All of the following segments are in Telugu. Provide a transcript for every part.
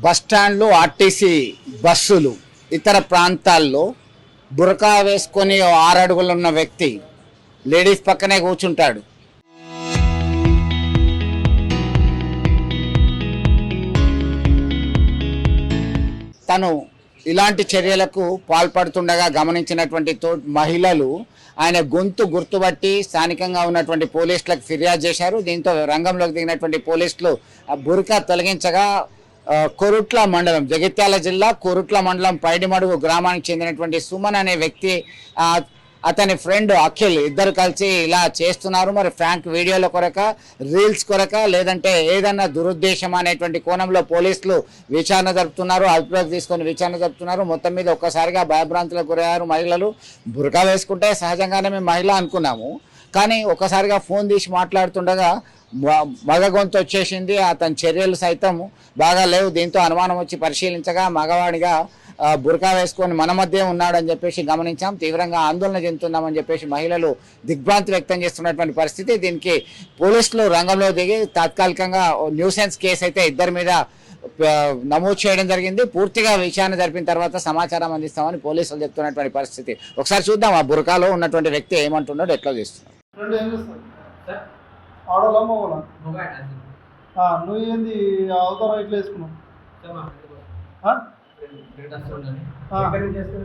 బస్టాండ్లు, ఆర్టీసీ బస్సులు, ఇతర ప్రాంతాల్లో బురకా వేసుకొని 6 అడుగులు ఉన్న వ్యక్తి లేడీస్ పక్కనే కూర్చుంటాడు. తను ఇలాంటి చర్యలకు పాల్పడుతుండగా గమనించినటువంటి మహిళలు ఆయన గొంతు గుర్తుపట్టి స్థానికంగా ఉన్నటువంటి పోలీసులకు ఫిర్యాదు చేశారు. దీంతో రంగంలోకి దిగినటువంటి పోలీసులు బురకా తొలగించగా కొరుట్ల మండలం, జగిత్యాల జిల్లా కొరుట్ల మండలం పైడిమడుగు గ్రామానికి చెందినటువంటి సుమన్ అనే వ్యక్తి, అతని ఫ్రెండ్ అఖిల్ ఇద్దరు కలిసి ఇలా చేస్తున్నారు. మరి ఫ్రాంక్ వీడియోల కొరక, రీల్స్ కొరక, లేదంటే ఏదన్నా దురుద్దేశం అనేటువంటి కోణంలో పోలీసులు విచారణ జరుపుతున్నారు. అదుపులోకి తీసుకొని విచారణ జరుపుతున్నారు. మొత్తం మీద ఒక్కసారిగా భయభ్రాంతులకు గురయ్యారు మహిళలు. బురకా వేసుకుంటే సహజంగానే మేము మహిళ అనుకున్నాము, కానీ ఒక్కసారిగా ఫోన్ తీసి మాట్లాడుతుండగా మగ గొంతు వచ్చేసింది. అతని చర్యలు సైతం బాగా లేవు. దీంతో అనుమానం వచ్చి పరిశీలించగా మగవాడిగా బురకా వేసుకొని మన మధ్య ఉన్నాడని చెప్పేసి గమనించాం. తీవ్రంగా ఆందోళన చెందుతున్నామని చెప్పేసి మహిళలు దిగ్భ్రాంతి వ్యక్తం చేస్తున్నటువంటి పరిస్థితి. దీనికి పోలీసులు రంగంలో దిగి తాత్కాలికంగా న్యూసెన్స్ కేసు అయితే ఇద్దరి మీద నమోదు చేయడం జరిగింది. పూర్తిగా విచారణ జరిపిన తర్వాత సమాచారం అందిస్తామని పోలీసులు చెప్తున్నటువంటి పరిస్థితి. ఒకసారి చూద్దాం ఆ బురకాలో ఉన్నటువంటి వ్యక్తి ఏమంటున్నాడు, ఎట్లా చేస్తున్నాడు. నువ్వు ఏంది అవతారం ఇట్లా వేసుకున్నావు?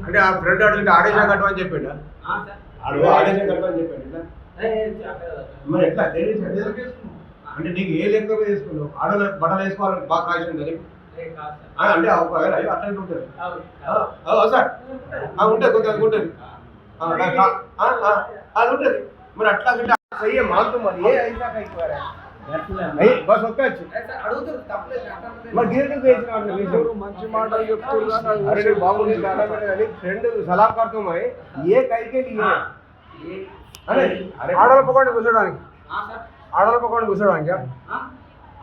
అంటే ఆ ఫ్రెండ్ అట్లా ఆడేసా కట్టమని చెప్పాడు. మరి ఎట్లా అంటే నీకు ఏ లెక్క వేసుకున్నావు? ఆడలో బట్టలు వేసుకోవాలని బాగా కాల్సి ఉంది అంటే అట్లా ఉంటుంది సార్, ఉంటుంది కొంచెం ఉంటుంది అది ఉంటుంది. మరి అట్లా మాకు మరి ఏ బస్ ఒక్కచ్చు మంచి మాటలు చెప్తున్నారు. బాగుంది కానీ ఫ్రెండ్ సలాం కడుతున్నాయి ఏ కైకే ఆడల పకోండి కూర్చోడానికి, ఆడల పకోండి కూర్చోడానికి,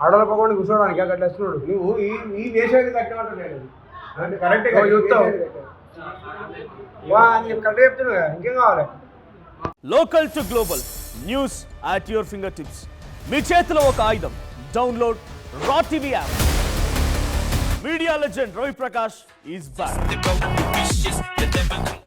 ఆడల పకోండి కూర్చోడానికి అక్కడ వస్తున్నాడు. నువ్వు ఈ దేశానికి కట్టమంటున్నాను అంటే కరెక్ట్ చూస్తావు. కరెక్ట్ చెప్తున్నావు, ఇంకేం కావాలి? Local to global news at your fingertips. మీ చేతిలో ఒక ఆయుధం. Download R TV app. Media legend Ravi Prakash is back.